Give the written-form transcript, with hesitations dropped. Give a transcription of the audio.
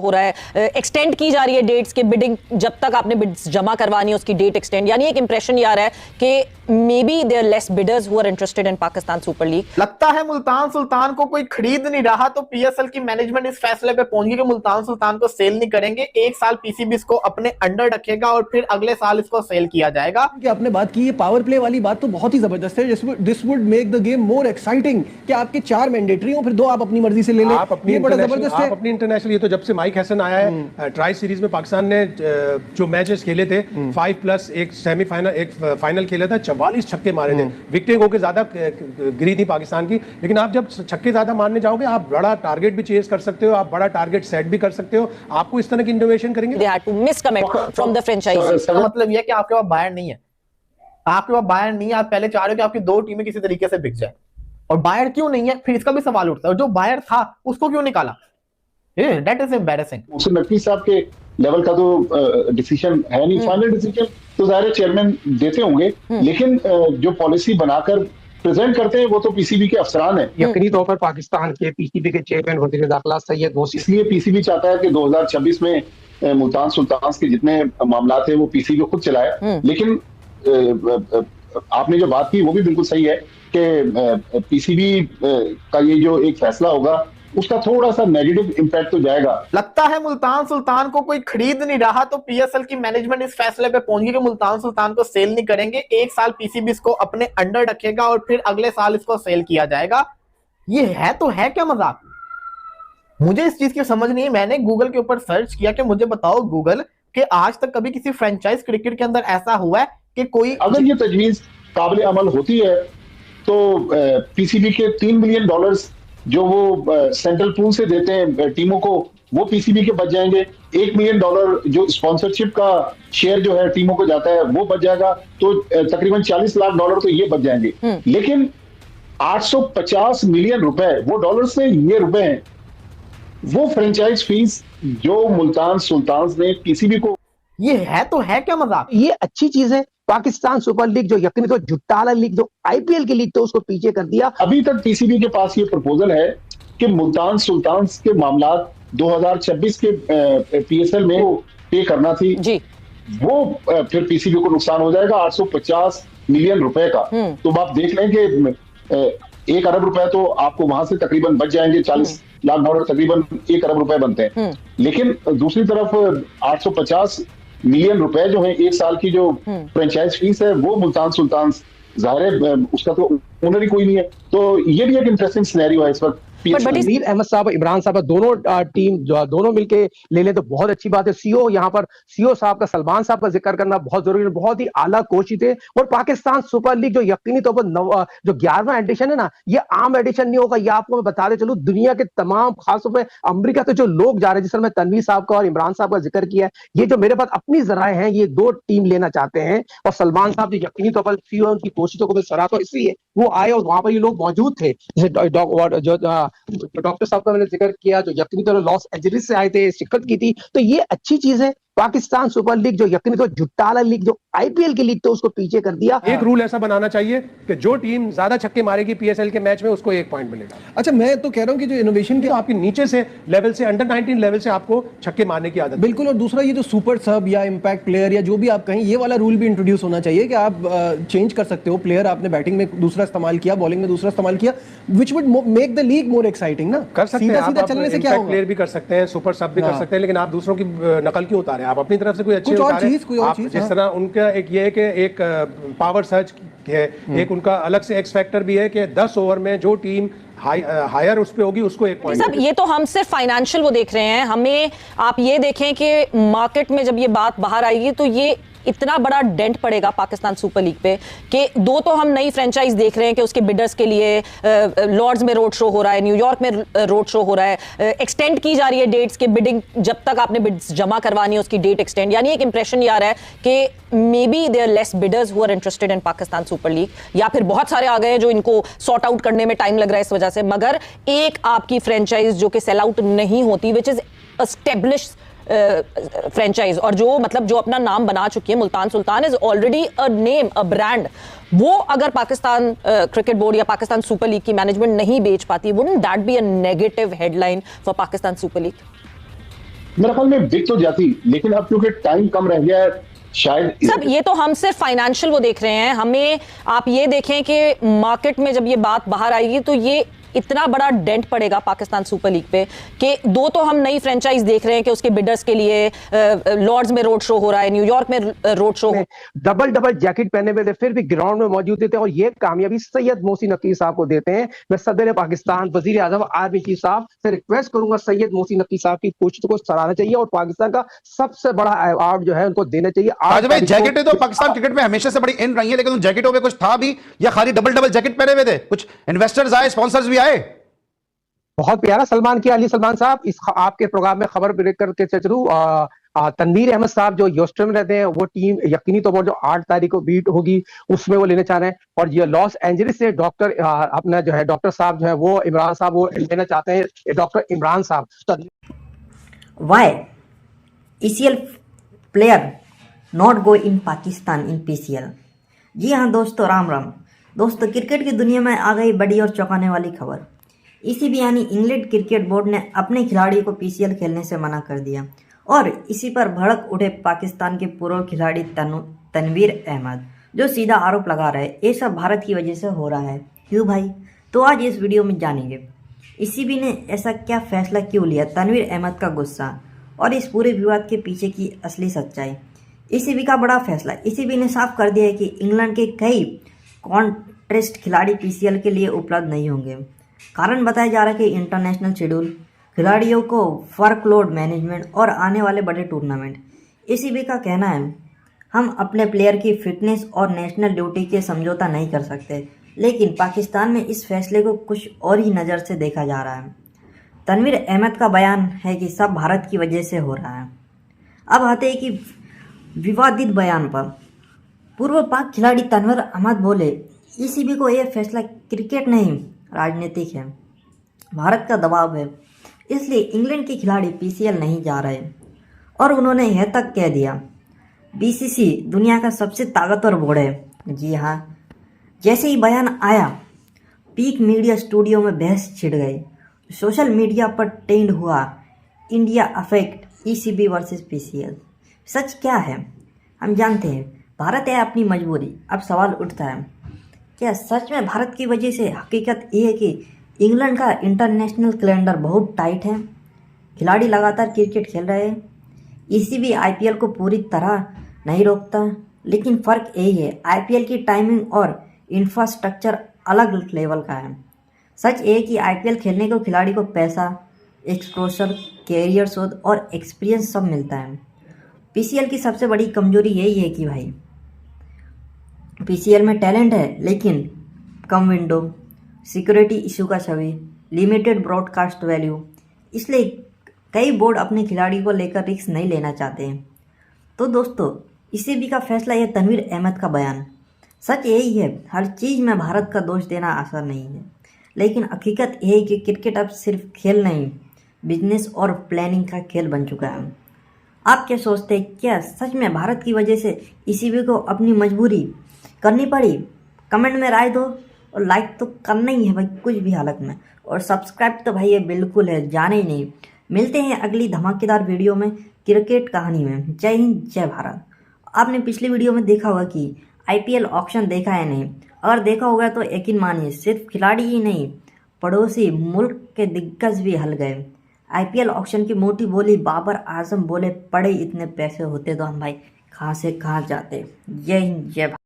हो रहा है, एक्सटेंड की जा रही है डेट्स के, बिडिंग जब तक आपने बिड्स जमा करवानी है उसकी डेट एक्सटेंड, यानी एक इंप्रेशन ये आ रहा है कि maybe there less bidders who are interested in Pakistan super league. लगता है मुल्तान सुल्तान को कोई खरीद नहीं रहा, तो पीएसएल की मैनेजमेंट इस फैसले पे पहुंच गई कि मुल्तान सुल्तान को सेल नहीं करेंगे, एक साल पीसीबी इसको अपने अंडर रखेगा और फिर अगले साल इसको सेल किया जाएगा। कि आपने बात की, ये पावर प्ले वाली बात तो बहुत ही जबरदस्त है। This would make the game more exciting कि आपके 4 मैंडेटरी हो, फिर 2 आप अपनी मर्जी से ले लें। आप अपनी इंटरनेशनल, ये तो जब से माइक हसन आया है ट्राई सीरीज में पाकिस्तान ने जो मैचेस खेले थे 5+ एक सेमीफाइनल एक फाइनल खेला था, 44 छक्के मारे थे, विकेटिंग होकर ज्यादा गिरी थी पाकिस्तान की। लेकिन आप जब छक्के ज्यादा मारने जाओगे आप बड़ा टारगेट भी चेज कर सकते हो, आप बड़ा टारगेट सेट भी कर सकते हो, आपको इस तरह की इनोवेशन करेंगे। They had to miscommit from the franchise। मतलब यह कि आपके पास बायर नहीं है, आपके पास बायर नहीं है, आप पहले चाह रहे हो कि आपकी 2 टीमें किसी तरीके से बिक जाए, और बायर क्यों नहीं है, फिर इसका भी सवाल उठता है, जो बायर था उसको क्यों निकाला? That is embarrassing. मुझसे नकवी साहब के लेवल का तो डिसीजन है नहीं, फाइनल डिसीजन तो ज़ाहिर चेयरमैन देते होंगे, लेकिन जो पॉलिसी बनाकर प्रेजेंट करते हैं वो तो पीसीबी के अफसरान हैं। यकीनी तौर पर पाकिस्तान के पीसीबी के चेयरमैन वज़ीर दाखिला सैयद गौसी, इसलिए पीसीबी चाहता है कि 2026 में मुल्तान सुल्तान के जितने मामला थे वो पीसीबी खुद चलाए। लेकिन आपने जो बात की वो भी बिल्कुल सही है कि पीसीबी का ये जो एक फैसला होगा उसका थोड़ा सा नेगेटिव इंपैक्ट तो जाएगा। लगता है मुल्तान सुल्तान को कोई खरीद नहीं रहा, तो पीएसएल की मैनेजमेंट इस फैसले पे पहुंच गई कि मुल्तान सुल्तान को सेल नहीं करेंगे, एक साल पीसीबी इसको अपने अंडर रखेगा और फिर अगले साल इसको सेल किया जाएगा। ये है तो है क्या मजाक? मुझे इस चीज की समझ नहीं है। मैंने गूगल के ऊपर सर्च किया कि मुझे बताओ गूगल कि आज तक कभी किसी फ्रेंचाइज क्रिकेट के अंदर ऐसा हुआ है कि कोई, अगर ये तजवीज काबिल अमल होती है तो पीसीबी के $3 मिलियन जो वो सेंट्रल पूल से देते हैं टीमों को, वो पीसीबी के बच जाएंगे। $1 मिलियन जो स्पॉन्सरशिप का शेयर जो है टीमों को जाता है वो बच जाएगा, तो तकरीबन $40 लाख तो ये बच जाएंगे। लेकिन 850 मिलियन रुपए वो डॉलर्स में, ये रुपए हैं, वो फ्रेंचाइज फीस जो मुल्तान सुल्तान ने पीसीबी को, ये है तो है क्या मजाक? ये अच्छी चीज है। पाकिस्तान सुपर लीग जो यकीनी तो जुट्टाला लीग जो आईपीएल की लीग तो उसको पीछे कर दिया। अभी तक पीसीबी के पास ये प्रपोजल है कि मुल्तान सुल्तान के मामला 2026 के पीएसएल में पे करना थी जी, वो फिर पीसीबी को नुकसान हो जाएगा 850 मिलियन रुपए का। तो आप देख लें कि 1 अरब रुपए तो आपको वहां से तकरीबन बच जाएंगे, $40 लाख तकरीबन 1 अरब रुपए बनते हैं। लेकिन दूसरी तरफ 850 मिलियन रुपए जो है एक साल की जो फ्रेंचाइज फीस है वो मुल्तान सुल्तान, जाहिर है उसका तो ओनर ही कोई नहीं है। तो ये भी एक इंटरेस्टिंग सिनेरियो है इस वक्त। नजीर अहमद साहब, इमरान साहब, दोनों टीम दोनों मिलके ले लें तो बहुत अच्छी बात है। सीओ यहाँ पर सीओ साहब का, सलमान साहब का जिक्र करना बहुत जरूरी है, बहुत ही आला कोच थे। और पाकिस्तान सुपर लीग जो यकीनी तौर पर जो 11वां एडिशन है ना, ये आम एडिशन नहीं होगा, ये आपको मैं बताते चलूं, दुनिया के तमाम, खासतौर पर अमेरिका से जो लोग जा रहे हैं, जिस तरह मैं तनवीर साहब का और इमरान साहब का जिक्र किया है, ये जो मेरे पास अपनी जराए हैं, ये 2 टीम लेना चाहते हैं। और सलमान साहब जो यकीनी तौर पर सीओ उनकी कोशिशों को मैं सराहता, इसलिए वो आए और वहां पर ये लोग मौजूद थे। डॉक्टर साहब का मैंने जिक्र किया जो यकीनी तौर पर लॉस एंजलिस से आए थे, शिरकत की थी, तो ये अच्छी चीज है। पाकिस्तान सुपर लीग जो यकीनी तौर जुट्टाला लीग जो आईपीएल की लीग तो उसको पीछे कर दिया। एक रूल ऐसा बनाना चाहिए कि जो टीम ज्यादा छक्के मारेगी पीएसएल के मैच में उसको 1 पॉइंट मिलेगा। अच्छा, मैं तो कह रहा हूं कि जो इनोवेशन तो आपके नीचे से लेवल से, अंडर 19 लेवल से आपको छक्के मारने की आदत, बिल्कुल। और दूसरा ये जो सुपर सब या इंपैक्ट प्लेयर या जो भी आप कहें, ये वाला रूल भी इंट्रोड्यूस होना चाहिए कि आप चेंज कर सकते हो। प्लेयर आपने बैटिंग में दूसरा इस्तेमाल किया, बॉलिंग में दूसरा इस्तेमाल किया, which would make the league more exciting ना। कर सकते हैं, सीधा चलने से क्या होगा? प्लेयर भी कर सकते हैं, सुपर सब भी कर सकते हैं, लेकिन आप दूसरों की नकल क्यों उतारे? आप अपनी तरफ से कोई कोई और चीज, जिस तरह उनका एक ये है कि एक पावर सर्च है, एक उनका अलग से एक्स फैक्टर भी है कि 10 ओवर में जो टीम हायर उस पे होगी उसको 1 पॉइंट। सब ये तो हम सिर्फ फाइनेंशियल वो देख रहे हैं, हमें आप ये देखें कि मार्केट में जब ये बात बाहर आएगी तो ये इतना बड़ा डेंट पड़ेगा पाकिस्तान सुपर लीग पे कि 2 तो हम नई फ्रेंचाइज देख रहे हैं कि उसके बिडर्स के लिए लॉर्ड्स में रोड शो हो रहा है, न्यूयॉर्क में रोड शो हो रहा है, एक्सटेंड की जा रही है डेट्स के, बिडिंग जब तक आपने बिड्स जमा करवानी है उसकी डेट एक्सटेंड, यानी एक इंप्रेशन ये आ रहा है कि maybe there less bidders who are interested in Pakistan super league, या फिर बहुत सारे आ गए हैं जो इनको सॉर्ट आउट करने में टाइम लग रहा है इस वजह से। मगर एक आपकी फ्रेंचाइज जो कि सेल आउट नहीं होती, विच इज एस्टेब्लिश्ड फ्रेंचाइज, और जो मतलब जो अपना नाम बना चुकी है, Multan Sultan is already a name, a brand, वो अगर पाकिस्तान क्रिकेट बोर्ड या पाकिस्तान सुपर लीग की मैनेजमेंट नहीं बेच पाती, wouldn't that be a negative headline for Pakistan super league? मेरे ख्याल में बिक तो जाती, लेकिन अब क्योंकि टाइम कम रह गया है शायद। सब ये तो हम सिर्फ फाइनेंशियल वो देख रहे हैं, हमें आप ये देखें कि मार्केट में जब ये बात बाहर आएगी तो ये इतना बड़ा डेंट पड़ेगा पाकिस्तान सुपर लीग पे कि दो तो हम नई फ्रेंचाइज देख रहे हैं कि उसके बिडर्स के लिए लॉर्ड्स में रोड शो हो रहा है, न्यूयॉर्क में रोड शो डबल जैकेट पहने हुए थे, फिर भी ग्राउंड में मौजूद थे और ये कामयाबी सैयद मोहसिन नकवी साहब को देते हैं। मैं सदर पाकिस्तान, वजीर आजम आर्मी चीफ साहब से रिक्वेस्ट करूंगा, सैयद मोहसिन नकवी साहब की कोशिश को सराहना चाहिए और पाकिस्तान का सबसे बड़ा अवार्ड जो है उनको देना चाहिए। आज भाई जैकेटें तो पाकिस्तान क्रिकेट में हमेशा से बड़ी इन रही है, लेकिन उन जैकेटों में कुछ था भी या खाली डबल जैकेट पहने हुए थे? कुछ इन्वेस्टर्स आए, स्पॉन्सर्स भी आए। बहुत प्यारा सलमान की अली सलमान साहब, इस आपके प्रोग्राम में खबर ब्रेक करके चलूं, तनवीर अहमद साहब जो ह्यूस्टन में रहते हैं, वो टीम यकीनी तौर पर जो 8 तारीख को बीट होगी उसमें वो लेने चाह रहे हैं। और ये लॉस एंजलिस से डॉक्टर अपना जो है डॉक्टर साहब जो है वो इमरान साहब वो लेना चाहते हैं, डॉक्टर इमरान साहब। Why ECL player not go in Pakistan in PCL? जी हाँ दोस्तों, राम राम दोस्तों। क्रिकेट की दुनिया में आ गई बड़ी और चौंकाने वाली खबर। ECB यानी इंग्लैंड क्रिकेट बोर्ड ने अपने खिलाड़ियों को PCL खेलने से मना कर दिया और इसी पर भड़क उठे पाकिस्तान के पूर्व खिलाड़ी तनवीर अहमद, जो सीधा आरोप लगा रहे ये सब भारत की वजह से हो रहा है। क्यों भाई? तो आज इस वीडियो में जानेंगे ECB ने ऐसा क्या फैसला क्यों लिया, तनवीर अहमद का गुस्सा और इस पूरे विवाद के पीछे की असली सच्चाई। ECB का बड़ा फैसला। ECB ने साफ कर दिया है कि इंग्लैंड के कई कॉन्ट्रेस्ट खिलाड़ी PCL के लिए उपलब्ध नहीं होंगे। कारण बताया जा रहा है कि इंटरनेशनल शेड्यूल, खिलाड़ियों को वर्कलोड मैनेजमेंट और आने वाले बड़े टूर्नामेंट। ECB का कहना है हम अपने प्लेयर की फिटनेस और नेशनल ड्यूटी के समझौता नहीं कर सकते, लेकिन पाकिस्तान में इस फैसले को कुछ और ही नज़र से देखा जा रहा है। तनवीर अहमद का बयान है कि सब भारत की वजह से हो रहा है। अब आते हैं कि विवादित बयान पर। पूर्व पाक खिलाड़ी तनवीर अहमद बोले ECB को यह फैसला क्रिकेट नहीं राजनीतिक है, भारत का दबाव है, इसलिए इंग्लैंड के खिलाड़ी PCL नहीं जा रहे। और उन्होंने यह तक कह दिया BCC दुनिया का सबसे ताकतवर बोर्ड है। जी हाँ, जैसे ही बयान आया पीक मीडिया स्टूडियो में बहस छिड़ गई, सोशल मीडिया पर ट्रेंड हुआ India affect ECB versus PCL। सच क्या है हम जानते हैं, भारत है अपनी मजबूरी। अब सवाल उठता है, क्या सच में भारत की वजह से? हकीकत ये है कि इंग्लैंड का इंटरनेशनल कैलेंडर बहुत टाइट है, खिलाड़ी लगातार क्रिकेट खेल रहे हैं। ECB IPL को पूरी तरह नहीं रोकता, लेकिन फ़र्क यही है IPL की टाइमिंग और इंफ्रास्ट्रक्चर अलग लेवल का है। सच ये है कि IPL खेलने को खिलाड़ी को पैसा, एक्सपोजर, कैरियर शोध और एक्सपीरियंस सब मिलता है। PCL की सबसे बड़ी कमजोरी यही है कि भाई PCL में टैलेंट है लेकिन कम विंडो, सिक्योरिटी इशू का छवि, लिमिटेड ब्रॉडकास्ट वैल्यू, इसलिए कई बोर्ड अपने खिलाड़ी को लेकर रिस्क नहीं लेना चाहते हैं। तो दोस्तों, ECB का फैसला यह तनवीर अहमद का बयान। सच यही है, हर चीज़ में भारत का दोष देना आसान नहीं है, लेकिन हकीकत यही है कि क्रिकेट अब सिर्फ खेल नहीं, बिजनेस और प्लानिंग का खेल बन चुका है। आप क्या सोचते हैं, क्या सच में भारत की वजह से ECB को अपनी मजबूरी करनी पड़ी? कमेंट में राय दो और लाइक तो करना ही है भाई कुछ भी हालत में, और सब्सक्राइब तो भाई ये बिल्कुल है, जाने ही नहीं। मिलते हैं अगली धमाकेदार वीडियो में क्रिकेट कहानी में। जय हिंद, जय भारत। आपने पिछली वीडियो में देखा होगा कि IPL ऑक्शन देखा है नहीं, अगर देखा होगा तो यकीन मानिए सिर्फ खिलाड़ी ही नहीं, पड़ोसी मुल्क के दिग्गज भी हल गए। IPL ऑक्शन की मोटी बोली बाबर आजम बोले, पड़े इतने पैसे होते तो हम भाई कहाँ से कहाँ जाते। जय हिंद, जय भारत।